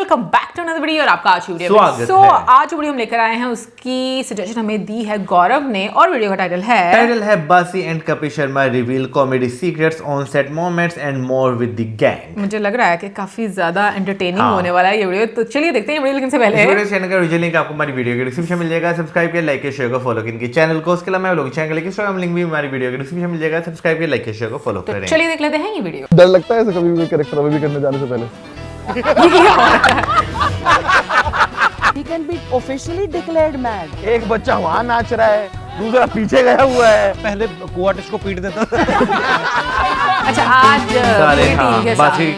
Welcome back to another video और आपका आज की वीडियो में आज वीडियो हम लेकर आए हैं उसकी सजेशन हमें दी है गौरव ने और वीडियो का टाइटल है बासी and Kapil Sharma reveal comedy secrets on set moments and more with the gang. मुझे लग रहा है कि काफी ज्यादा एंटरटेनिंग होने वाला है ये वीडियो, तो चलिए देखते हैं वीडियो। लेकिन से पहले वीडियो चैनल का ओरिजिनल लिंक आपको हमारी वीडियो के डिस्क्रिप्शन में मिल जाएगा, सब्सक्राइब किया, लाइक किया, शेयर को फॉलो किया चैनल को। उसके अलावा लोग चैनल के इंस्टाग्राम लिंक भी हमारी वीडियो के डिस्क्रिप्शन में मिल जाएगा, सब्सक्राइब किया, लाइक किया, शेयर को फॉलो करें। चलिए देख लेते हैं ये वीडियो। डर लगता है ऐसे कभी भी कैरेक्टर अभी करने जाने से पहले? He can be officially declared mad. एक बच्चा वहाँ नाच रहा है, दूसरा पीछे गया हुआ है। पहले को आर्टिस्ट को पीट देता था। अच्छा, आज सारे बासी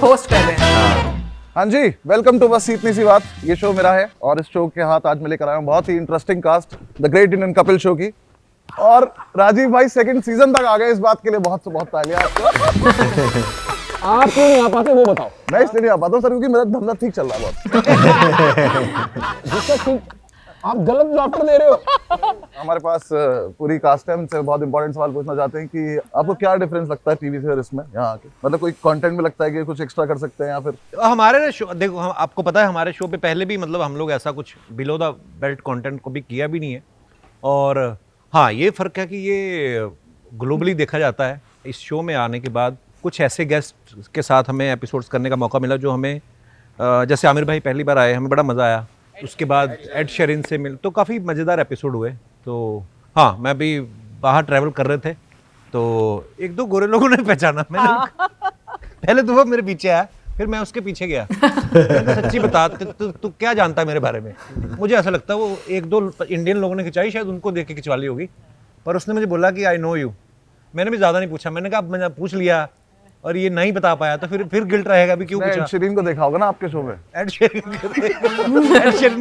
होस्ट कर रहे हैं। हाँ जी, वेलकम टू बस इतनी सी बात। ये शो मेरा है और इस शो के हाथ आज मैं लेकर आया हूँ बहुत ही interesting cast, the great Indian Kapil show की। और राजीव भाई सेकंड सीजन तक आ गए, इस बात के लिए बहुत से बहुत तालियां आपको। आप क्यों नहीं आ पाते वो बताओ। मैं इसलिए नहीं आ पाता हूँ सर क्योंकि मेरा धंधा ठीक चल रहा है बहुत। आप गलत डॉक्टर दे रहे हो। हमारे पास पूरी कास्ट है, हमसे बहुत इंपॉर्टेंट सवाल पूछना चाहते हैं कि आपको क्या डिफरेंस लगता है टीवी से और इसमें यहाँ आके? मतलब कोई कंटेंट में लगता है कि कुछ एक्स्ट्रा कर सकते हैं या फिर हमारे शो देखो, हम आपको पता है हमारे शो पे पहले भी मतलब हम लोग ऐसा कुछ बिलो द बेल्ट कंटेंट को भी किया भी नहीं है। और हाँ, ये फर्क है कि ये ग्लोबली देखा जाता है। इस शो में आने के बाद कुछ ऐसे गेस्ट के साथ हमें एपिसोड्स करने का मौका मिला जो हमें जैसे आमिर भाई पहली बार आए, हमें बड़ा मज़ा आया। उसके बाद एड शेरिन से मिल तो काफ़ी मज़ेदार एपिसोड हुए। तो हाँ, मैं भी बाहर ट्रैवल कर रहे थे तो एक दो गोरे लोगों ने पहचाना। मैंने पहले तो वो मेरे पीछे आया, फिर मैं उसके पीछे गया। सच्ची बता, तू क्या जानता है मेरे बारे में? मुझे ऐसा लगता है वो एक दो इंडियन लोगों ने खिंचाई, शायद उनको देख के खिंचवा ली होगी, पर उसने मुझे बोला कि आई नो यू। मैंने भी ज़्यादा नहीं पूछा, मैंने कहा मैंने पूछ लिया और ये नहीं बता पाया तो फिर गिल्ट रहेगा भी क्यों पूछा। एड शेरिन को देखा होगा ना आपके शो में? एड शेरिन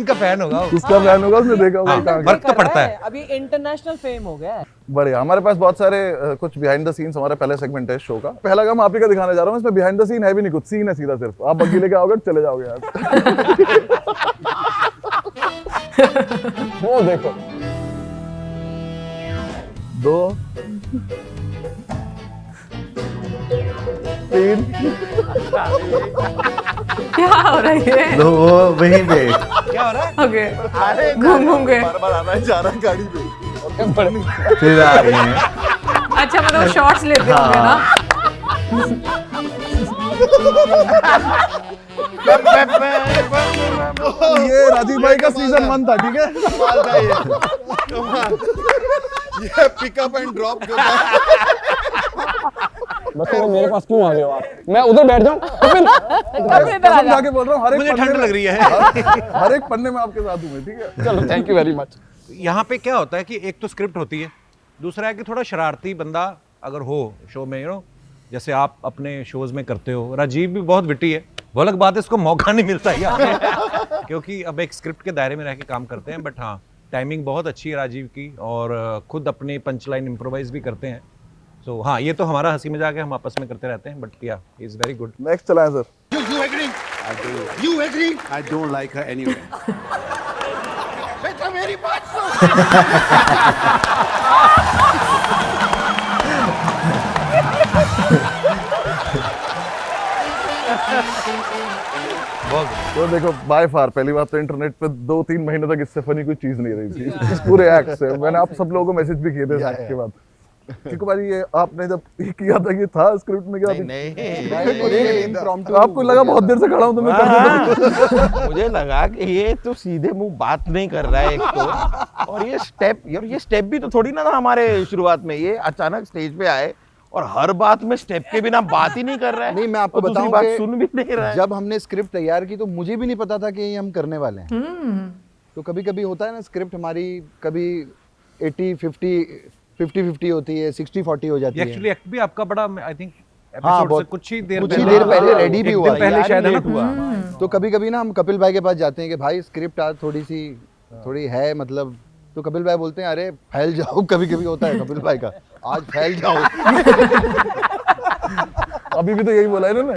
का फैन होगा वो। किसका फैन होगा उसने देखा होगा। फर्क तो पड़ता है। अभी इंटरनेशनल फेम हो गया है। बढ़िया। हमारे पास बहुत सारे कुछ बिहाइंड द सीन्स, हमारा पहला सेगमेंट है शो का। पहला काम आप ही का दिखाने जा रहा हूँ, इसमें बिहाइंड द सीन है भी नहीं, कुछ सीन है सीधा, सिर्फ आप बग्गी लेके आओगे चले जाओगे यार। वो देखो, 2 3 क्या हो रहा है? तो वो वहीं पे क्या हो रहा है? ओके, घूम के बार-बार आना है, जा रहा है गाड़ी पे। फिर आ रही हैं। अच्छा, मतलब शॉर्ट्स लेते होंगे ना। ये राजीव भाई का सीजन 1 था, ठीक है? ये पिकअप एंड ड्रॉप जो था। बस वो मेरे पास क्यों आ गए हो आप? मैं उधर बैठ जाऊं? कसम जाके बोल रहा हूँ, हर एक मुझे पन्ने ठंड में- लग रही है। हर एक पन्ने में आपके साथ हूँ मैं, ठीक है? चलो, थैंक यू वेरी मच। यहाँ पे क्या होता है कि एक तो स्क्रिप्ट होती है, दूसरा है कि थोड़ा शरारती बंदा अगर हो शो में, जैसे आप अपने शोज में करते हो। राजीव भी बहुत विटी है, वो अलग बात है, इसको मौका नहीं मिलता यार। क्योंकि अब एक स्क्रिप्ट के दायरे में रह के काम करते हैं। बट हाँ, टाइमिंग बहुत अच्छी है राजीव की और खुद अपनी पंच लाइन इम्प्रोवाइज भी करते हैं। तो हाँ, ये तो हमारा हंसी मजाक है, हम आपस में करते रहते हैं। बट या he is very good. Next चलाएं sir. You agree? I do. You agree? I don't like her anyway. बेटा मेरी बात सुन। तो देखो, बाय फार पहली बात तो इंटरनेट पे 2-3 महीने तक इससे फनी कोई चीज नहीं रही थी इस पूरे एक्ट से। मैंने आप सब लोगों को मैसेज भी किए थे इस एक्ट के बाद। क्योंकि भाई ये आपने जब ये किया था, ये था स्क्रिप्ट में क्या? नहीं आपको लगा बहुत देर से खड़ा हूं तो मैं कर दूं। मुझे लगा कि ये तो सीधे मुंह बात नहीं कर रहा है एक तो, और ये स्टेप भी तो थोड़ी ना था हमारे शुरुआत में। ये अचानक स्टेज पे आए और हर बात में स्टेप के बिना बात ही नहीं कर रहा है। नहीं, मैं आपको और दूसरी बताऊं बात कि सुन भी नहीं रहा है। जब हमने स्क्रिप्ट तैयार की तो मुझे भी नहीं पता था कि ये हम करने वाले हैं। तो कभी कभी होता है ना, स्क्रिप्ट हमारी कभी 50-50 होती है, 60-40 हो जाती है। एक्चुअली एक्ट भी आपका बड़ा, आई थिंक हाँ, एपिसोड से बहुत- कुछ ही देर पहले रेडी भी एक हुआ दिन पहले यार, शायद है ना लेट हुआ। तो कभी कभी ना हम कपिल भाई के पास जाते हैं कि भाई स्क्रिप्ट आज थोड़ी है, मतलब। तो कपिल भाई बोलते हैं अरे फैल जाओ। कभी कभी होता है कपिल भाई का, आज फैल जाओ। अभी भी तो यही बोला है ना मैं।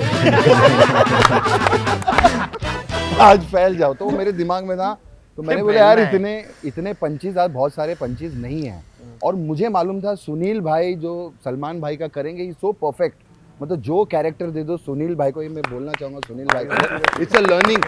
आज फैल जाओ। तो वो मेरे दिमाग में था, तो मैंने बोला यार इतने पंचेज, आज बहुत सारे पंचेज नहीं हैं। और मुझे मालूम था सुनील भाई जो सलमान भाई का करेंगे, ही सो परफेक्ट। मतलब जो कैरेक्टर दे दो सुनील भाई को, ये मैं बोलना चाहूंगा सुनील भाई को, इट्स अ लर्निंग।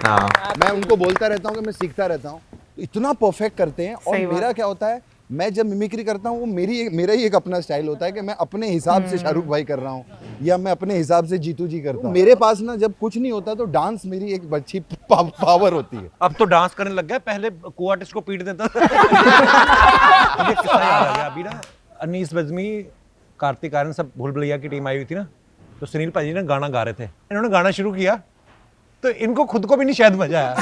मैं उनको बोलता रहता हूँ कि मैं सीखता रहता हूँ, इतना परफेक्ट करते हैं। और मेरा क्या होता है, मैं जब मिमिक्री करता हूँ वो मेरा ही एक अपना स्टाइल होता है कि मैं अपने हिसाब से शाहरुख भाई कर रहा हूँ या मैं अपने हिसाब से जीतू जी करता हूँ। मेरे पास ना जब कुछ नहीं होता तो डांस मेरी एक अच्छी पावर होती है। अब तो डांस करने लग गया, पहले को आर्टिस्ट को पीट देता था। मुझे किस्सा याद आ गया अभी ना, अनीस बज़मी, कार्तिक आर्यन सब भूल भुलैया की टीम आई हुई थी ना, तो सुनील भाजी ने गाना गा रहे थे, इन्होंने गाना शुरू किया तो इनको खुद को भी नहीं शायद मजा आया।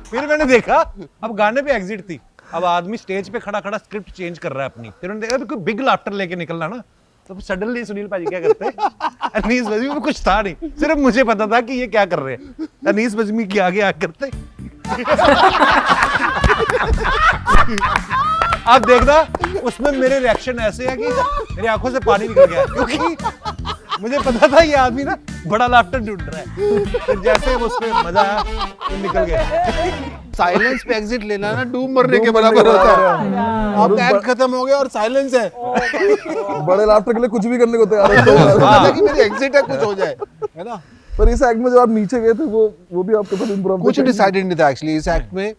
फिर मैंने देखा अब गाने पे एग्जिट थी, अब आदमी स्टेज पे खड़ा खड़ा स्क्रिप्ट चेंज कर रहा है अपनी, फिर उन्होंने देखा कोई बिग लाफ्टर लेके निकलना ना, तो सडनली सुनील भाजी क्या करते, अनीस बज़मी में कुछ था नहीं, सिर्फ मुझे पता था कि ये क्या कर रहे हैं, अनीस बज़मी के आगे आ करते। आप देखना उसमें मेरे रिएक्शन ऐसे है कि मेरी आंखों से पानी निकल गया, क्योंकि मुझे पता था ये आदमी ना बड़ा लाफ्टर ढूंढ रहा है, फिर जैसे उसमें मजा आया तो निकल गया। साइलेंस पे एग्जिट लेना ना डूब मरने के बराबर होता है। अब एक्ट खत्म हो गया और साइलेंस है, बड़े लाफ्टर के लिए कुछ भी करने को तैयार है। पता कि मेरी एग्जिट है, कुछ हो जाए, है ना। पर इस एक्ट में जब आप नीचे गए थे वो भी आपके साथ इम्प्रोव कुछ डिसाइडेड नहीं था एक्चुअली इस एक्ट में।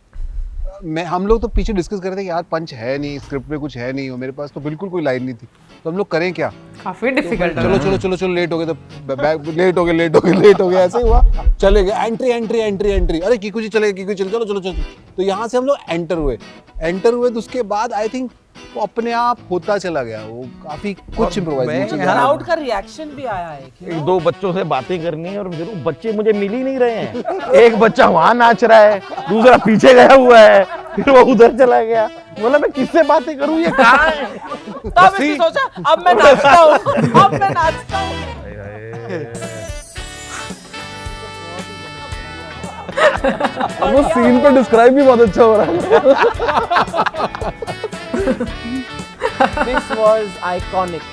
हम लोग तो पीछे डिस्कस कर रहे थे कि यार पंच है नहीं, स्क्रिप्ट में कुछ है नहीं, और मेरे पास तो बिल्कुल कोई लाइन नहीं थी, तो हम लोग करें क्या। काफी डिफिकल्ट। चलो लेट हो गए, तो लेट हो गए ऐसे हुआ, चले गए एंट्री, अरे कीकू जी चले, चलो। तो यहाँ से हम लोग एंटर हुए तो उसके बाद आई थिंक वो अपने आप होता चला गया, वो काफी कुछ इम्प्रोवाइज। क्राउड का रिएक्शन भी आया है कि एक दो बच्चों से बातें करनी है और फिर वो बच्चे मुझे मिल ही नहीं रहे हैं। एक बच्चा वहां नाच रहा है, दूसरा पीछे गया हुआ है, फिर वो उधर चला गया। बोला मैं किससे बातें करूं, ये कहाँ है। तब मैंने सोचा अब मैं नाचता हूँ। अब वो सीन पे डिस्क्राइब भी बहुत अच्छा हो रहा है। This was iconic.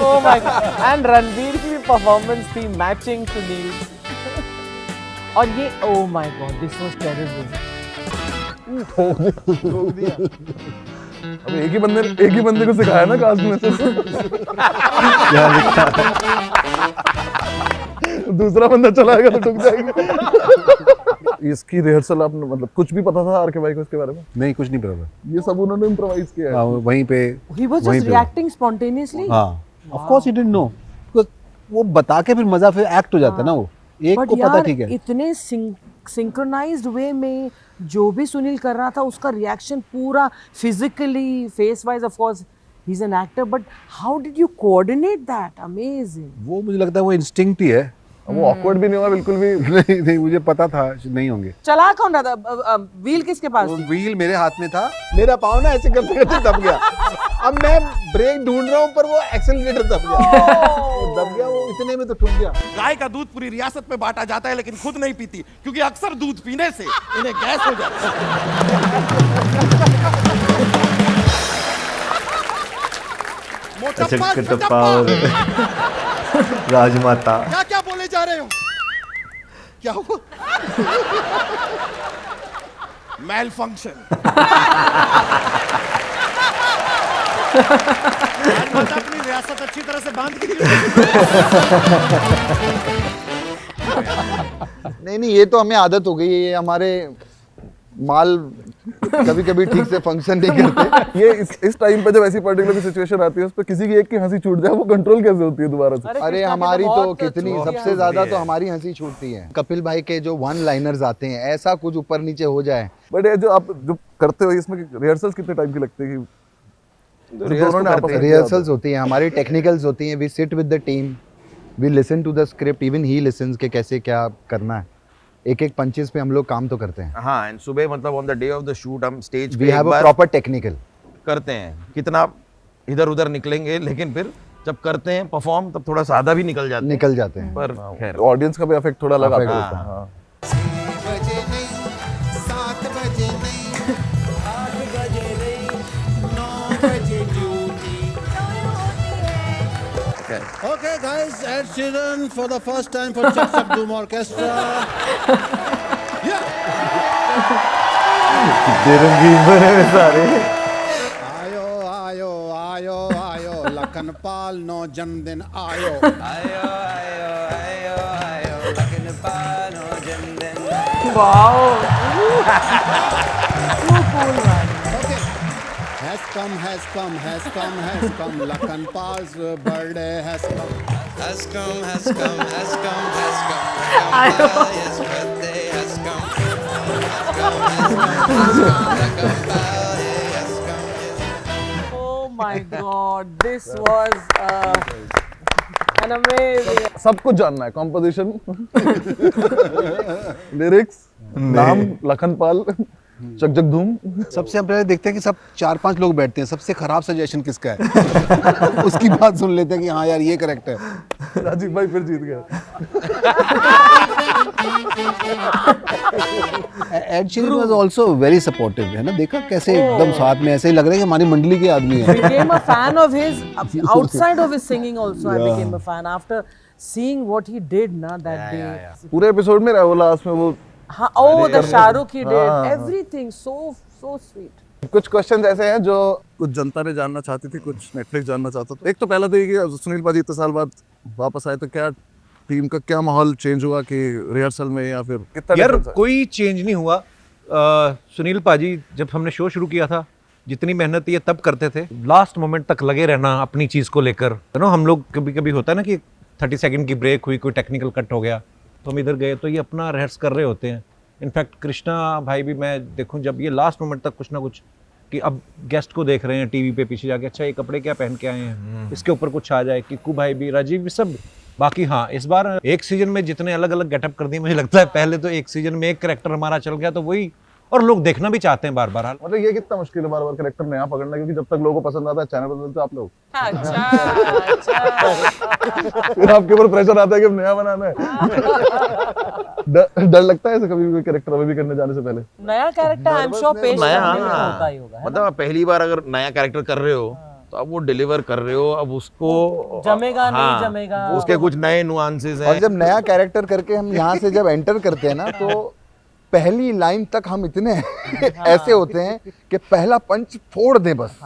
Oh my God! And Ranveer की भी परफॉर्मेंस थी मैचिंग सुनील। और ये oh my God, this was terrible. अब एक ही बंदे को सिखाया ना कास्ट में से। दूसरा बंदा चला गया तो टूट जाएगा। इसकी रिहर्सल आपने मतलब कुछ भी पता था आर के भाई को इसके बारे में? नहीं, कुछ नहीं पता। ये सब उन्होंने इम्प्रोवाइज किया है। वहीं पे He was just reacting spontaneously. Of course he didn't know, because वो बता के फिर मजा फिर एक्ट हो जाता है ना, वो एक But को पता यार, ठीक है। इतने सिंक्रोनाइज्ड वे में जो भी सुनील कर रहा था उसका रिएक्शन पूरा physically, face wise, of course he is an actor, but how did you coordinate that? Amazing. वो मुझे लगता है वो इंस्टिंक्ट ही है। वो ऑकवर्ड भी नहीं हुआ बिल्कुल भी। नहीं, मुझे पता था नहीं होंगे। चला कौन रहा था? व्हील किसके पास वो थी? व्हील मेरे हाथ में था, मेरा पाँव ना ऐसे करते करते दब गया। अब मैं ब्रेक ढूंढ रहा हूँ पर वो एक्सेलरेटर दब गया। वो दब गया, वो इतने में तो ठुक गया। गाय का दूध पूरी रियासत में बांटा जाता है लेकिन खुद नहीं पीती, क्योंकि अक्सर दूध पीने से इन्हें गैस हो जाती है। राजमाता क्या क्या बोले जा रहे हो? क्या हुआ? Mail function. राजमाता अपनी रियासत अच्छी तरह से बांध के नहीं, ये तो हमें आदत हो गई है, ये हमारे माल कभी कभी ठीक से फंक्शन नहीं करते। ये इस टाइम पे जब ऐसी पर्टिकुलर सिचुएशन आती है उस पे किसी की एक की हंसी छूट जाए, वो कंट्रोल कैसे होती है दोबारा से? अरे हमारी तो कितनी, सबसे ज्यादा तो हमारी हंसी छूटती है। कपिल भाई के जो वन लाइनर्स आते हैं, ऐसा कुछ ऊपर नीचे हो जाए। बट ये जो आप जो करते हो इसमें रिहर्सल्स कितने टाइम की लगती है? रिहर्सल्स होती हैं हमारी, टेक्निकल्स होती हैं, we sit with the team, we listen to the script, even he listens के कैसे क्या करना है। एक एक पंचेस पे हम लोग काम तो करते हैं। हाँ, एंड सुबह मतलब on the day of the shoot हम स्टेज वी पे हैव अ प्रॉपर टेक्निकल करते हैं। कितना इधर उधर निकलेंगे, लेकिन फिर जब करते हैं परफॉर्म तब थोड़ा सादा भी निकल जाते हैं। पर खैर ऑडियंस का भी इफेक्ट थोड़ा अलग आता है। हाँ। Okay, guys, Ed Sheeran for the first time for Chak Chak Boom Orchestra. रंगीन बने हुए सारे। आयो आयो आयो आयो लखन लखनपाल नो जन्मदिन आयो आयो आयो आयो आयो लखनपाल नो जन्मदिन Wow. Too cool, man. Okay. Has come, has come, has come, has come. Lukhanpal's birthday has come. has come has come has come has come Lukhanpal, his birthday has come Lukhanpal, has come Oh my God, this was an amazing. सब कुछ जानना है, composition, lyrics, नाम लखनपाल, चक जग धूम। सबसे हम पहले देखते हैं कि सब 4-5 लोग बैठते हैं, सबसे खराब सजेशन किसका है उसकी बात सुन लेते हैं कि हाँ यार ये करेक्ट है। राजीव भाई फिर जीत गए। Ed Sheeran was also very supportive, है ना, देखा कैसे एकदम साथ में ऐसे ही लग रहा है कि हमारी मंडली के आदमी है। Became a fan of his outside of his singing also. I became a fan after seeing what he did na that day. पूरे एपिसोड में रहा वो लास्ट में वो। हाँ, oh the Shahrukh he did everything so sweet. कुछ question ऐसे हैं जो कुछ जनता ने जानना चाहती थी, कुछ नेटफ्लिक्स जानना चाहता था। एक तो पहला तो ये कि सुनील पाजी इतने साल बाद वापस आए, तो क्या टीम का क्या माहौल चेंज हुआ कि रिहर्सल में या फिर कितना यार difference है? कोई चेंज नहीं हुआ। सुनील पाजी जब हमने शो शुरू किया था, जितनी मेहनत ये तब करते थे, लास्ट मोमेंट तक लगे रहना अपनी चीज़ को लेकर। हम लोग कभी कभी होता है ना कि 30 सेकंड की ब्रेक हुई, कोई टेक्निकल कट हो गया तो हम इधर गए, तो ये अपना रिहर्स कर रहे होते हैं। इनफैक्ट कृष्णा भाई भी, मैं देखूं जब ये लास्ट मोमेंट तक कुछ ना कुछ कि अब गेस्ट को देख रहे हैं टीवी पे पीछे जाके, अच्छा ये कपड़े क्या पहन के आए हैं, इसके ऊपर कुछ आ जाए, किक्कू भाई भी, राजीव भी, सब। बाकी हाँ, इस बार एक सीजन में जितने अलग अलग गेटअप कर दिए, मुझे लगता है पहले तो एक सीजन में एक कैरेक्टर हमारा चल गया तो वही, और लोग देखना भी चाहते हैं बार बार। मतलब ये कितना मुश्किल है बार बार कैरेक्टर नया पकड़ना, क्योंकि जब तक लोगों को पसंद आता है चैनल बदलते हो आप लोग। अच्छा। फिर आपके ऊपर प्रेशर आता है कि अब नया बनाना है। डर लगता है ऐसे कभी भी कोई कैरेक्टर अभी भी करने जाने से पहले? नया कैरेक्टर आई एम श्योर पेश नया, करने में होता ही होगा, है ना? मतलब पहली बार अगर नया कैरेक्टर कर रहे हो तो अब वो डिलीवर कर रहे हो, अब उसको जमेगा नहीं जमेगा, उसके कुछ नए नुआंसेस हैं। और जब नया कैरेक्टर करके हम यहाँ से जब एंटर करते हैं ना, तो पहली लाइन तक हम इतने ऐसे होते हैं कि पहला पंच फोड़ दें बस।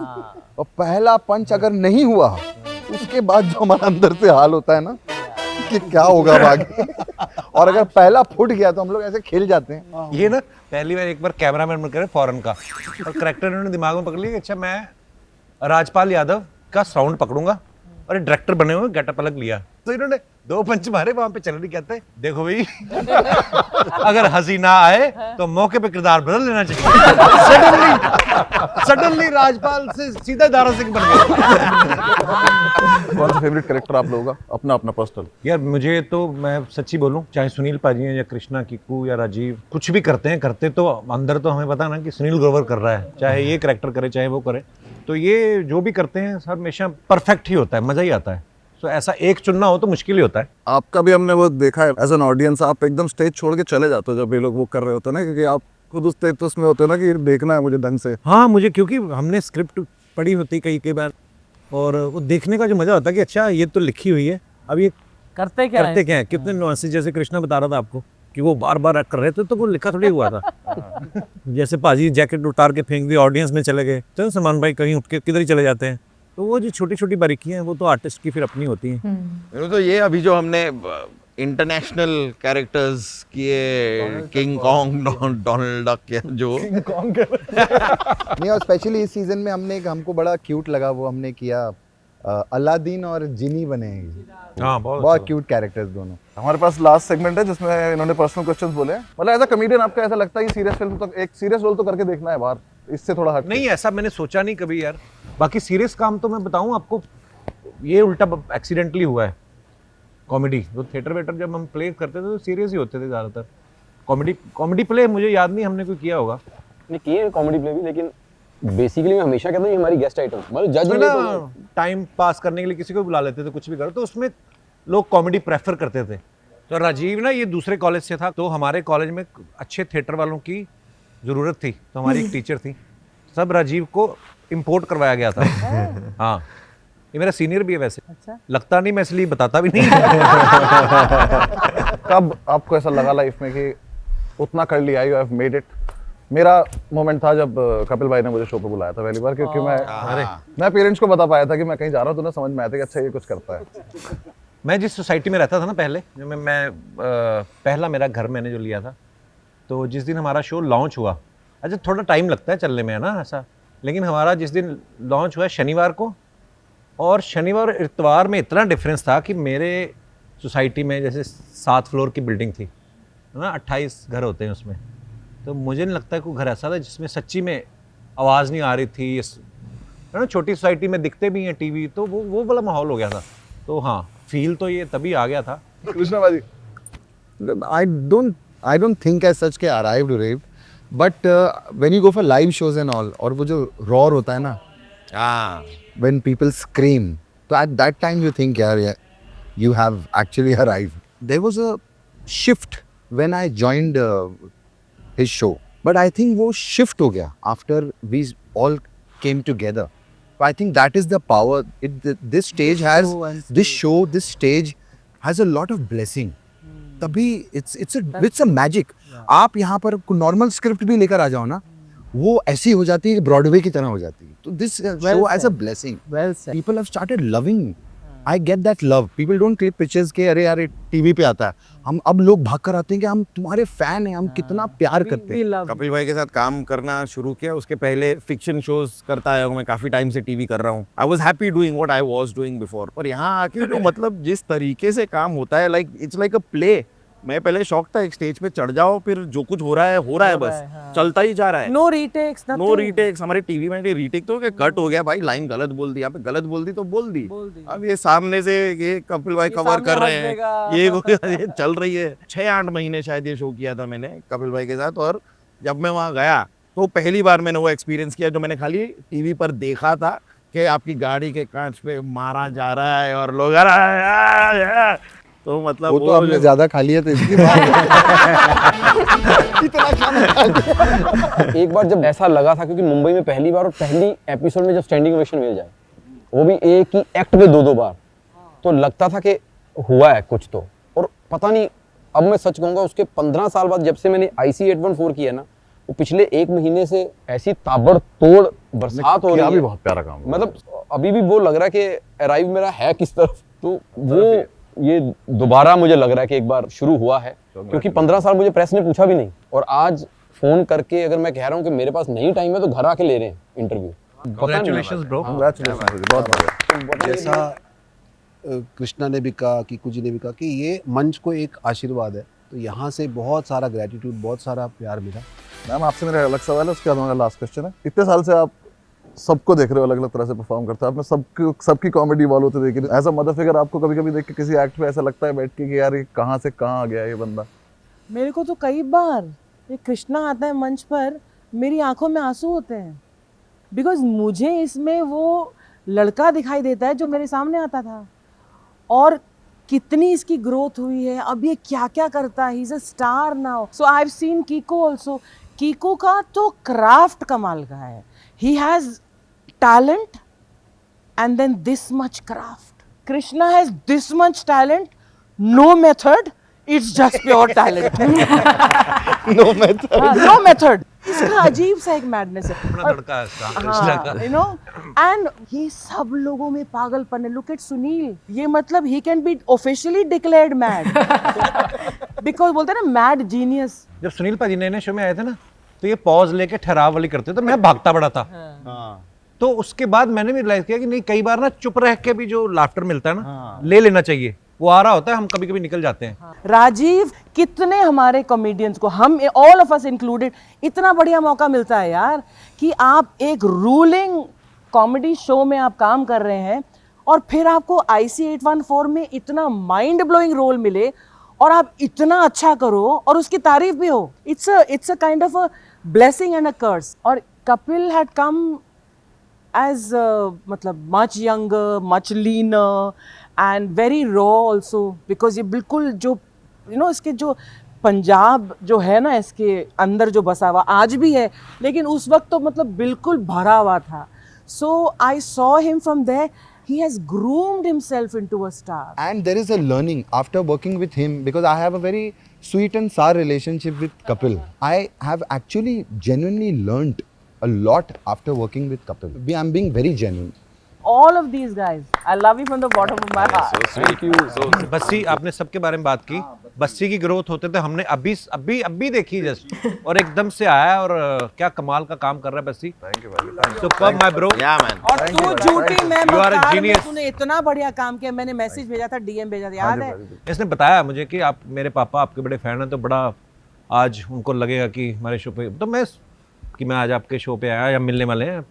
और पहला पंच अगर नहीं हुआ, उसके बाद जो हमारा अंदर से हाल होता है ना कि क्या होगा आगे। और अगर पहला फूट गया तो हम लोग ऐसे खेल जाते हैं। ये ना पहली बार एक बार कैमरामैन बन करे फॉरेन का, और करेक्टर इन्होंने दिमाग में पकड़ लिया कि अच्छा मैं राजपाल यादव का साउंड पकड़ूंगा, और डायरेक्टर बने हुए गेटअप अलग लिया, तो इन्होंने 2 पंच मारे, वहां पे चलने कहते हैं देखो भाई अगर हंसी ना आए तो मौके पे किरदार बदल लेना चाहिए। सडनली राजपाल से सीधा दारा सिंह बन गए। कौन सा फेवरेट कैरेक्टर आप लोगों का अपना अपना पर्सनल? यार मुझे तो, मैं सच्ची बोलूं, चाहे सुनील पाजी हैं या कृष्णा, किक्कू या राजीव, कुछ भी करते तो अंदर तो हमें पता ना कि सुनील ग्रोवर कर रहा है, चाहे ये कैरेक्टर करे चाहे वो करे, तो ये जो भी करते हैं सब हमेशा परफेक्ट ही होता है, मजा ही आता है। तो ऐसा एक चुनना हो तो मुश्किल ही होता है। आपका भी हमने वो देखा है एज एन ऑडियंस, आप एकदम स्टेज छोड़ के चले जाते हो जब ये लोग वो कर रहे होते हैं ना, क्योंकि आप खुद उस स्टेज तो उसमें होते हो ना कि देखना है मुझे ढंग से। हाँ, मुझे क्योंकि हमने स्क्रिप्ट पढ़ी होती कई बार, और वो देखने का जो मजा होता है कि अच्छा ये तो लिखी हुई है, अब ये करते क्या है, कितने नुआंसेस, जैसे कृष्णा बता रहा था आपको कि वो बार बार कर रहे थे, तो वो लिखा थोड़ी हुआ था। जैसे पाजी जैकेट उतार के फेंक दी, ऑडियंस में चले गए, तो सलमान भाई कहीं उठ के किधर ही चले जाते हैं, तो वो जो छोटी छोटी बारीकियां हैं वो तो आर्टिस्ट की फिर अपनी होती हैं। तो ये अभी जो हमने इंटरनेशनल कैरेक्टर्स किए, किंग कॉन्ग, डोनाल्ड डक, या जो नहीं, और स्पेशली इस सीजन में हमने हमको बड़ा क्यूट लगा, वो हमने किया अलादीन और जिनी बने हैं। हाँ, बहुत क्यूट कैरेक्टर्स दोनों। हमारे पास लास्ट सेगमेंट है जिसमें इन्होंने पर्सनल क्वेश्चंस बोले हैं। मतलब एज अ कॉमेडियन आपका ऐसा लगता है कि सीरियस फिल्म तो एक सीरियस रोल तो करके देखना है बाहर, इससे थोड़ा हट? नहीं, ऐसा मैंने सोचा नहीं कभी यार। बाकी सीरियस काम तो मैं बताऊं आपको, ये उल्टा एक्सीडेंटली हुआ है। कॉमेडी तो थिएटर वेटर जब हम प्ले करते थे तो सीरियस ही होते थे ज़्यादातर। कॉमेडी प्ले मुझे याद नहीं हमने कोई किया होगा। नहीं किए कॉमेडी प्ले भी, लेकिन बेसिकली मैं हमेशा कहता हूँ ये हमारी गेस्ट आइटम, मतलब जज ना टाइम पास करने के लिए किसी को बुला लेते थे, कुछ भी करो, तो उसमें लोग कॉमेडी प्रेफर करते थे। तो राजीव ना ये दूसरे कॉलेज से था, तो हमारे कॉलेज में अच्छे थिएटर वालों की ज़रूरत थी, तो हमारी एक टीचर थी, सब राजीव को इम्पोर्ट करवाया गया था। हाँ, ये मेरा सीनियर भी है वैसे। अच्छा? लगता नहीं, मैं इसलिए बताता भी नहीं। कब आपको ऐसा लगा लाइफ में कि उतना कर लिया, यू हैव मेड इट, मेरा मोमेंट था जब कपिल भाई ने मुझे शो पे बुलाया था पहली बार, क्योंकि मैं पेरेंट्स को बता पाया था कि मैं कहीं जा रहा हूँ, तो ना समझ में आया था कि अच्छा ये कुछ करता है। मैं जिस सोसाइटी में रहता था ना पहले, जो मैं पहला मेरा घर मैंने जो लिया था, तो जिस दिन हमारा शो लॉन्च हुआ, अच्छा थोड़ा टाइम लगता है चलने में है ना ऐसा, लेकिन हमारा जिस दिन लॉन्च हुआ शनिवार को, और शनिवार इतवार में इतना डिफरेंस था कि मेरे सोसाइटी में जैसे 7 फ्लोर की बिल्डिंग थी ना, 28 घर होते हैं उसमें, तो मुझे नहीं लगता कोई घर ऐसा था जिसमें सच्ची में आवाज़ नहीं आ रही थी, है ना। छोटी सोसाइटी में दिखते भी हैं टीवी, तो वो वाला माहौल हो गया था। तो हाँ, फील तो ये तभी आ गया था। कृष्णा भाई, I don't think as such के arrived raved, but when you go for live shows and all, और वो जो roar होता है ना, when people scream, so at that time you think यार you have actually arrived. There was a shift when I joined his show, but I think वो shift हो गया after we all came together. So I think that is the power. This stage has this show. This stage has a lot of blessing. तभी it's a magic. आप यहाँ पर normal script भी लेकर आ जाओ ना, वो ऐसी हो जाती है, ब्रॉडवे की तरह हो जाती है। तो this show as a blessing, people have started loving. I get that love. People don't click pictures के अरे यार टीवी पे आता है, हम अब लोग भाग कर आते हैं कि हम तुम्हारे फैन हैं, हम कितना प्यार करते हैं। कपिल भाई के साथ काम करना शुरू किया, उसके पहले फिक्शन शोज करता आया हूँ मैं, काफी टाइम से टीवी कर रहा हूँ। I was happy doing what I was doing before. और यहाँ आके जो मतलब जिस तरीके से काम होता है, like it's like a play. मैं पहले शौक था एक स्टेज पे चढ़ जाओ, फिर जो कुछ हो रहा है बस चलता ही जा रहा है। No retakes, no retakes. हमारे टीवी में रीटेक तो कट हो गया भाई, लाइन गलत बोल दी, यहाँ पे गलत बोल दी तो बोल दी। अब ये सामने से ये कपिल भाई कवर कर रहे हैं, ये चल रही है। 6-8 महीने शायद ये शो किया था मैंने कपिल भाई के साथ। और जब मैं वहाँ गया तो पहली बार मैंने वो एक्सपीरियंस किया जो मैंने खाली टीवी पर देखा था, कि आपकी गाड़ी के कांच पे मारा जा रहा है और लोग तो मतलब वो तो आपने ज्यादा खा लिया था इसके बाद। एक बार जब ऐसा लगा था, क्योंकि मुंबई में पहली बार और पहली एपिसोड में जब स्टैंडिंग ओवेशन मिल जाए, वो भी एक ही एक्ट में 2-2 बार, तो लगता था कि हुआ है कुछ तो। और पता नहीं, अब मैं सच कहूँगा, उसके 15 साल बाद जब से मैंने IC 814 किया ना, वो पिछले 1 महीने से ऐसी ताबड़तोड़ बरसात हो रही है। भी बहुत प्यारा काम, मतलब अभी भी वो लग रहा है कि अराइव मेरा है किस तरफ, तो वो ये दोबारा मुझे लग रहा है कि एक बार शुरू हुआ है। क्योंकि 15 साल मुझे प्रेस ने पूछा भी नहीं, और आज फोन करके अगर मैं कह रहा हूँ कि मेरे पास नहीं टाइम है, तो घर आके ले रहे हैं इंटरव्यू। Congratulations bro. बहुत बढ़िया। जैसा कृष्णा ने भी कहा, कीकू जी ने भी कहा कि ये मंच को एक आशीर्वाद है, तो यहाँ से बहुत सारा ग्रेटिट्यूड, बहुत सारा प्यार मिला। मैम आपसे मेरा अलग सवाल है, उसके बाद हमारा लास्ट क्वेश्चन है। इतने साल से आप सबको देख रहे हो, अलग अलग तरह से परफॉर्म करते हो, आपने सबकी कॉमेडी इवॉल्व होते देखी। एज अ मदर फिगर आपको कभी कभी देख के किसी एक्ट में ऐसा लगता है बैठ के कि यार ये कहाँ से कहाँ आ गया ये बंदा? मेरे को तो कई बार ये कृष्णा आता है मंच पर, मेरी आंखों में आंसू होते हैं, बिकॉज मुझे इसमें वो लड़का दिखाई देता है जो मेरे सामने आता था, और कितनी इसकी ग्रोथ हुई है, अब ये क्या क्या करता है। He is a star now. So I have seen कीको also. कीको का तो क्राफ्ट कमाल का है। He has talent and then this much craft. Krishna has this much talent, no method, it's just pure talent. No method. No method. इसका अजीब सा एक madness है, अपना लड़का है इसका, you know, and ये सब लोगों में पागलपन है। Look at सुनील, ये मतलब he can be officially declared mad because बोलते हैं ना mad genius। जब सुनील पाजी नए शो में आए थे ना, तो ये पॉज लेके ठहराव वाली करते थे, तो मैं भागता बड़ा था। तो उसके बाद मैंने भी रियलाइज किया कि नहीं, कई बार ना चुप रह के भी जो लाफ्टर मिलता है ना, ले लेना चाहिए। वो आ रहा होता है, हम कभी कभी निकल जाते हैं। राजीव, कितने हमारे कॉमेडियंस को, हम ऑल ऑफ अस इंक्लूडेड, इतना बढ़िया मौका मिलता है यार कि आप एक रूलिंग कॉमेडी शो में आप काम कर रहे हैं, और फिर आपको IC 814 में इतना माइंड ब्लोइंग रोल मिले, और आप इतना अच्छा करो और उसकी तारीफ भी हो। It's a kind of a blessing and a curse. और कपिल हैड कम as मतलब much younger, much leaner and very raw also, because ये बिल्कुल जो इसके जो पंजाब जो है ना, इसके अंदर जो बसा हुआ आज भी है, लेकिन उस वक्त तो मतलब बिल्कुल भरा हुआ था। So I saw him from there. He has groomed himself into a star. And there is a learning after working with him, because I have a very sweet and sour relationship with Kapil. I have actually genuinely learnt a lot after working with Kapil. I'm being very genuine. All of these guys, I love you from the bottom of my heart. Thank you Bassi, आपने सबके बारे में बात की। बस्सी की growth होते थे हमने अभी देखी जस्ट, और एकदम से आया और क्या कमाल का काम कर रहा है बस्सी। थैंक यू भाई, सुपर माय ब्रो। या मैन, और तू झूठी, मैं You are a मक्कार में genius. तूने इतना बढ़िया काम किया। मैंने मैसेज भेजा था, डीएम भेजा था, याद है? इसने बताया मुझे कि आप मेरे पापा आपके बड़े फैन हैं, तो बड़ा आज उनको लगेगा कि हमारे शो पे, तो मैं आज आपके शो पे आया या मिलने वाले हैं,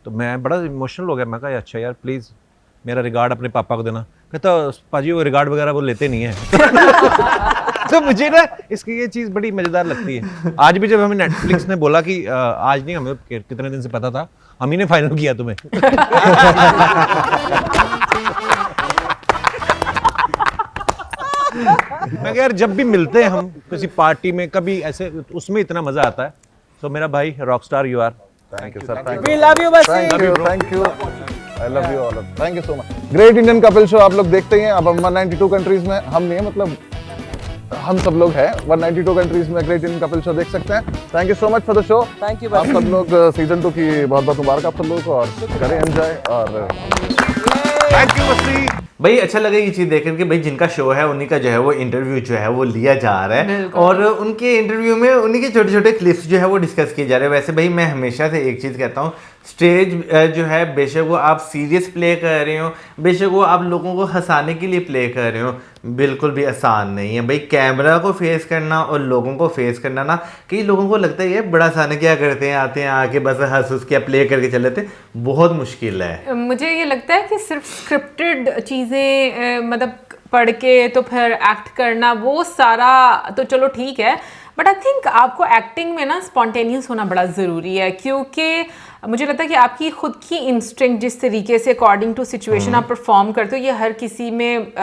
तो मैं बड़ा इमोशनल हो गया। मैं कहा अच्छा यार प्लीज़ मेरा रिगार्ड अपने पापा को देना। कहता पाजी वो रिगार्ड वगैरह वो लेते नहीं है। तो मुझे ना इसकी ये चीज़ बड़ी मज़ेदार लगती है। आज भी जब हमें नेटफ्लिक्स ने बोला कि आज नहीं, हमें कितने दिन से पता था, हम ही ने फाइनल किया तुम्हें। मैं यार जब भी मिलते हैं हम किसी पार्टी में, कभी ऐसे, उसमें इतना मज़ा आता है। तो मेरा भाई rockstar you are. Thank you, sir. Thank We love you, Basti. Thank you. I love you all. Thank you so much. Great Indian Couple Show आप लोग देखते ही हैं। अब हम 192 कंट्रीज में, हम नहीं है मतलब हम सब लोग हैं 192 कंट्रीज में ग्रेट इंडियन कपल शो देख सकते हैं। Thank you so much for the show. Thank you. आप सब लोग सीजन 2 की बहुत बहुत मुबारक आप सब लोगों को, और करें एंजॉय। और थैंक यू बस्सी। भाई अच्छा लगा ये चीज़ देख करके, भाई जिनका शो है उन्हीं का जो है वो इंटरव्यू जो है वो लिया जा रहा है, और उनके इंटरव्यू में उन्हीं के छोटे छोटे क्लिप्स जो है वो डिस्कस किए जा रहे हैं। वैसे भाई मैं हमेशा से एक चीज़ कहता हूँ, स्टेज जो है बेशक वो आप सीरियस प्ले कर रहे हो, बेशक वो आप लोगों को हंसाने के लिए प्ले कर रहे हो, बिल्कुल भी आसान नहीं है भाई। कैमरा को फेस करना और लोगों को फेस करना ना, कई लोगों को लगता है ये बड़ा आसान है, क्या करते हैं, आते हैं आके बस हंस क्या प्ले करके चले थे, बहुत मुश्किल है। मुझे ये लगता है कि सिर्फ स्क्रिप्टेड चीज़ें मतलब पढ़ के तो फिर एक्ट करना वो सारा तो चलो ठीक है, बट आई थिंक आपको एक्टिंग में ना स्पॉन्टेनियस होना बड़ा ज़रूरी है, क्योंकि मुझे लगता है कि आपकी खुद की इंस्टिंक्ट जिस तरीके से अकॉर्डिंग टू सिचुएशन आप परफॉर्म करते हो, ये हर किसी में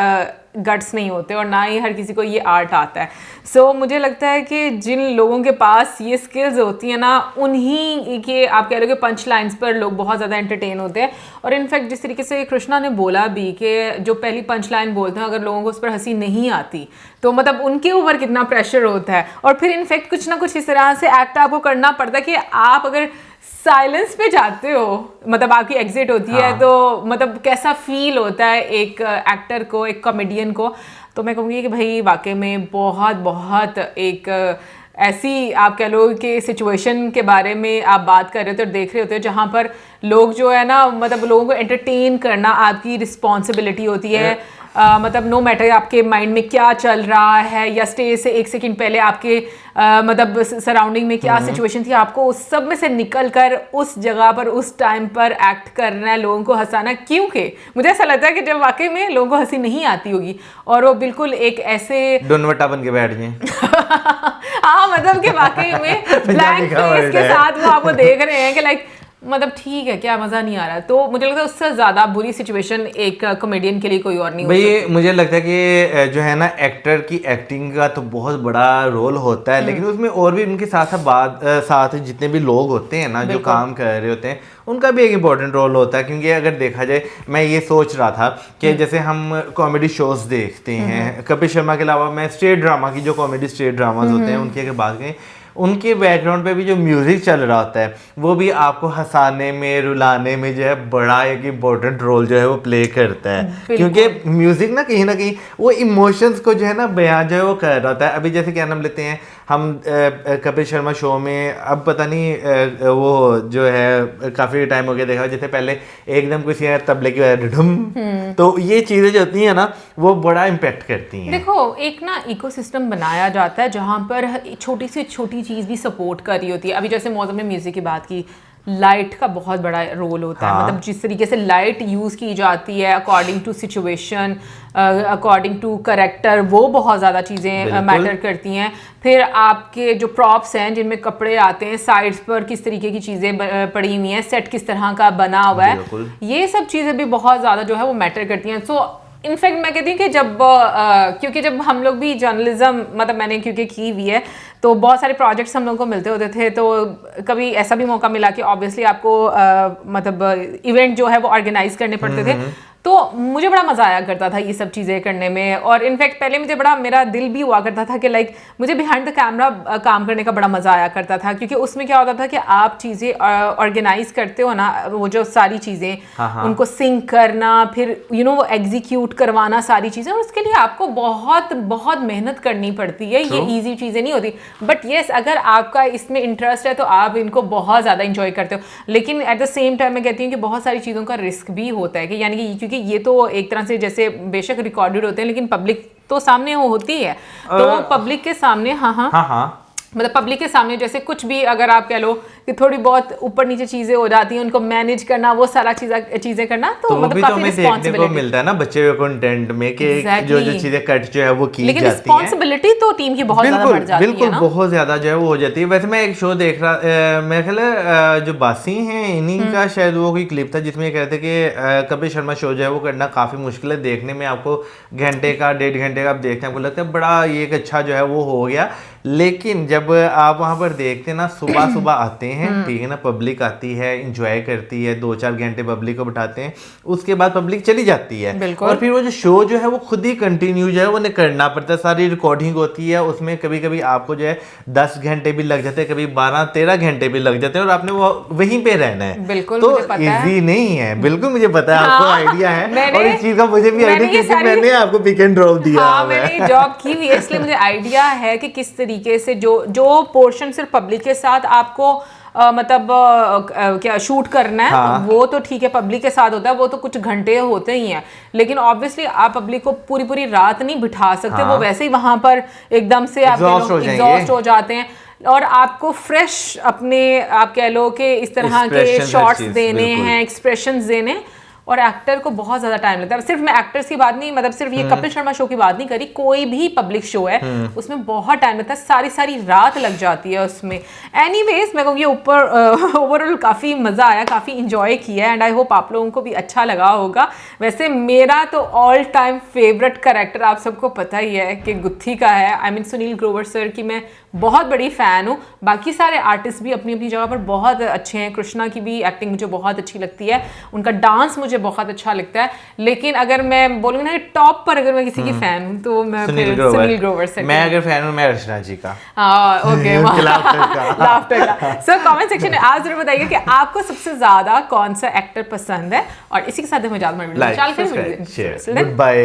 गट्स नहीं होते और ना ही हर किसी को ये आर्ट आता है। सो मुझे लगता है कि जिन लोगों के पास ये स्किल्स होती हैं ना, उन्हीं के आप कह रहे हो कि पंच लाइन्स पर लोग बहुत ज़्यादा एंटरटेन होते हैं। और इनफैक्ट जिस तरीके से कृष्णा ने बोला भी कि जो पहली पंच लाइन बोलते हैं अगर लोगों को उस पर हंसी नहीं आती तो मतलब उनके ऊपर कितना प्रेशर होता है, और फिर इनफैक्ट कुछ ना कुछ इस तरह से एक्ट आपको करना पड़ता है कि आप अगर साइलेंस पे जाते हो, मतलब आपकी एग्जिट होती है, तो मतलब कैसा फील होता है एक एक्टर को, एक कॉमेडियन को। तो मैं कहूँगी कि भाई वाकई में बहुत बहुत एक ऐसी आप कह लो कि सिचुएशन के बारे में आप बात कर रहे होते हो और देख रहे होते हो जहाँ पर लोग जो है ना, मतलब लोगों को एंटरटेन करना आपकी रिस्पॉन्सिबिलिटी होती है। मतलब नो मैटर आपके माइंड में क्या चल रहा है, या स्टेज से एक सेकंड पहले आपके मतलब सराउंडिंग में क्या सिचुएशन थी, आपको उस सब में से निकल कर उस जगह पर उस टाइम पर एक्ट करना है, लोगों को हंसाना। क्योंकि मुझे ऐसा लगता है कि जब वाकई में लोगों को हंसी नहीं आती होगी और वो बिल्कुल एक ऐसे डोनवटा बन के बैठ जाए हाँ, मतलब कि वाकई में ब्लैंक फेस के साथ वो आपको देख रहे हैं कि लाइक मतलब ठीक है क्या मजा नहीं आ रहा, तो मुझे लगता है उससे ज्यादा बुरी सिचुएशन एक कॉमेडियन के लिए कोई और नहीं हो भाई। सकती। मुझे लगता है कि जो है ना एक्टर की एक्टिंग का तो बहुत बड़ा रोल होता है, लेकिन उसमें और भी उनके साथ जितने भी लोग होते हैं ना जो काम कर रहे होते हैं, उनका भी एक इम्पॉर्टेंट रोल होता है। क्योंकि अगर देखा जाए, मैं ये सोच रहा था कि जैसे हम कॉमेडी शोज देखते हैं, कपिल शर्मा के अलावा मैं स्टेट ड्रामा की जो कॉमेडी स्टेट ड्रामाज होते हैं उनकी अगर बात करें, उनके बैकग्राउंड पे भी जो म्यूजिक चल रहा होता है वो भी आपको हंसाने में, रुलाने में जो है बड़ा एक इम्पोर्टेंट रोल जो है वो प्ले करता है। क्योंकि म्यूजिक ना कहीं वो इमोशंस को जो है ना बयां जो है वो कर रहा होता है। अभी जैसे क्या नाम लेते हैं हम कपिल शर्मा शो में, अब पता नहीं वो जो है काफ़ी टाइम हो गया देखा, जैसे पहले एकदम कुछ तबले की ढुम, तो ये चीज़ें जो होती हैं ना वो बड़ा इम्पेक्ट करती हैं। देखो एक ना इकोसिस्टम बनाया जाता है जहाँ पर छोटी से छोटी चीज़ भी सपोर्ट कर रही होती है। अभी जैसे मौसम में म्यूजिक की बात की, लाइट का बहुत बड़ा रोल होता है। मतलब जिस तरीके से लाइट यूज़ की जाती है according to situation, according to character, वो बहुत ज़्यादा चीज़ें मैटर करती हैं। फिर आपके जो प्रॉप्स हैं जिनमें कपड़े आते हैं, साइड्स पर किस तरीके की चीज़ें पड़ी हुई हैं, सेट किस तरह का बना हुआ है, ये सब चीज़ें भी बहुत ज़्यादा जो है वो मैटर करती हैं। सो इनफैक्ट मैं कहती हूँ कि जब क्योंकि जब हम लोग भी जर्नलिज्म मतलब मैंने क्योंकि की हुई है, तो बहुत सारे प्रोजेक्ट्स हम लोगों को मिलते होते थे, तो कभी ऐसा भी मौका मिला कि ऑब्वियसली आपको मतलब इवेंट जो है वो ऑर्गेनाइज करने पड़ते थे। तो मुझे बड़ा मज़ा आया करता था ये सब चीज़ें करने में। और इनफैक्ट पहले मुझे बड़ा मेरा दिल भी हुआ करता था कि लाइक मुझे बिहाइंड द कैमरा काम करने का बड़ा मज़ा आया करता था, क्योंकि उसमें क्या होता था कि आप चीज़ें ऑर्गेनाइज करते हो ना, वो जो सारी चीज़ें उनको सिंक करना, फिर वो एग्जीक्यूट करवाना सारी चीज़ें, और उसके लिए आपको बहुत बहुत मेहनत करनी पड़ती है। ये ईजी चीज़ें नहीं होती। बट येस, अगर आपका इसमें इंटरेस्ट है तो आप इनको बहुत ज़्यादा इंजॉय करते हो। लेकिन एट द सेम टाइम मैं कहती हूँ कि बहुत सारी चीज़ों का रिस्क भी होता है, कि यानी कि क्योंकि ये तो एक तरह से जैसे बेशक रिकॉर्डेड होते हैं, लेकिन पब्लिक तो सामने वो होती है, तो पब्लिक के सामने हाँ मतलब पब्लिक के सामने जैसे कुछ भी अगर आप कह लो कि थोड़ी बहुत ऊपर नीचे चीजें हो जाती हैं, उनको मैनेज करना, वो सारा चीजें करना, तो मतलब भी काफी तो देखने को मिलता है ना बच्चे के कंटेंट में कि जो चीजें कट जो है वो की लेकिन जाती हैं। रिस्पॉन्सिबिलिटी तो टीम की बहुत ज्यादा बढ़ जाती है। बिल्कुल बहुत ज्यादा जो है वो हो जाती है। वैसे मैं एक शो देख रहा, मेरे ख्याल जो बासी हैं इन्हीं का शायद वो कोई क्लिप था जिसमें कहते कि कपिल शर्मा शो जो है वो करना काफी मुश्किल है, देखने में आपको घंटे का 1.5 घंटे का आप देखते हैं, आपको लगता है बड़ा ये एक अच्छा जो है वो हो गया। लेकिन जब आप वहां पर देखते हैं ना, सुबह सुबह आते हैं, ठीक है ना, पब्लिक आती है, इंजॉय करती है, 2-4 घंटे पब्लिक को बिठाते हैं, उसके बाद पब्लिक चली जाती है, और फिर वो जो शो जो है वो खुद ही कंटिन्यू जो है वो करना पड़ता है। सारी रिकॉर्डिंग होती है, उसमें कभी कभी आपको जो है 10 घंटे भी लग जाते हैं, कभी 12-13 घंटे भी लग जाते हैं, और आपने वो वहीं पे रहना है। बिल्कुल, तो मुझे पता है। इजी नहीं है, बिल्कुल मुझे पता है, आपको आइडिया है, और इस चीज का मुझे भी आइडिया, क्योंकि मैंने आपको पिक एंड ड्रॉप दिया है। मैंने जॉब की हुई है, इसलिए मुझे आइडिया है कि किस तरीके से जो पोर्शन सिर्फ पब्लिक के साथ आपको मतलब क्या शूट करना है, वो तो ठीक है, पब्लिक के साथ होता है, वो तो कुछ घंटे होते ही हैं। लेकिन ऑब्वियसली आप पब्लिक को पूरी पूरी रात नहीं बिठा सकते, वो वैसे ही वहां पर एकदम से आप एग्जॉस्ट हो जाते हैं, और आपको फ्रेश अपने आप कह लो कि इस तरह के शॉट्स देने हैं, एक्सप्रेशंस देने, और एक्टर को बहुत ज्यादा टाइम लगता है। सिर्फ मैं एक्टर्स की बात नहीं, मतलब सिर्फ ये कपिल शर्मा शो की बात नहीं करी, कोई भी पब्लिक शो है उसमें बहुत टाइम लगता है, सारी रात लग जाती है उसमें। एनीवेज मैं कहूँगी ऊपर ओवरऑल काफ़ी मज़ा आया, काफ़ी इंजॉय किया, एंड आई होप आप लोगों को भी अच्छा लगा होगा। वैसे मेरा तो ऑल टाइम फेवरेट कैरेक्टर आप सबको पता ही है कि गुत्थी का है। I mean Sunil Grover sir की मैं बहुत बड़ी फ़ैन हूँ। बाकी सारे आर्टिस्ट भी अपनी अपनी जगह पर बहुत अच्छे हैं। कृष्णा की भी एक्टिंग मुझे बहुत अच्छी लगती है, उनका डांस मुझे बहुत अच्छा लगता है। लेकिन अगर मैं बोलूँ ना टॉप पर अगर मैं किसी की फ़ैन हूँ तो मैं सुनील ग्रोवर सर। मैं अगर फ़ैन हूँ मैं अर्चना जी का। हाँ ओके, लाफ्टर का। सो कमेंट सेक्शन में आप जरूर बताइए कि आपको सबसे ज़्यादा कौन सा एक्टर पसंद है, और इसी के साथ हमें ज़्यादा गुड बाय।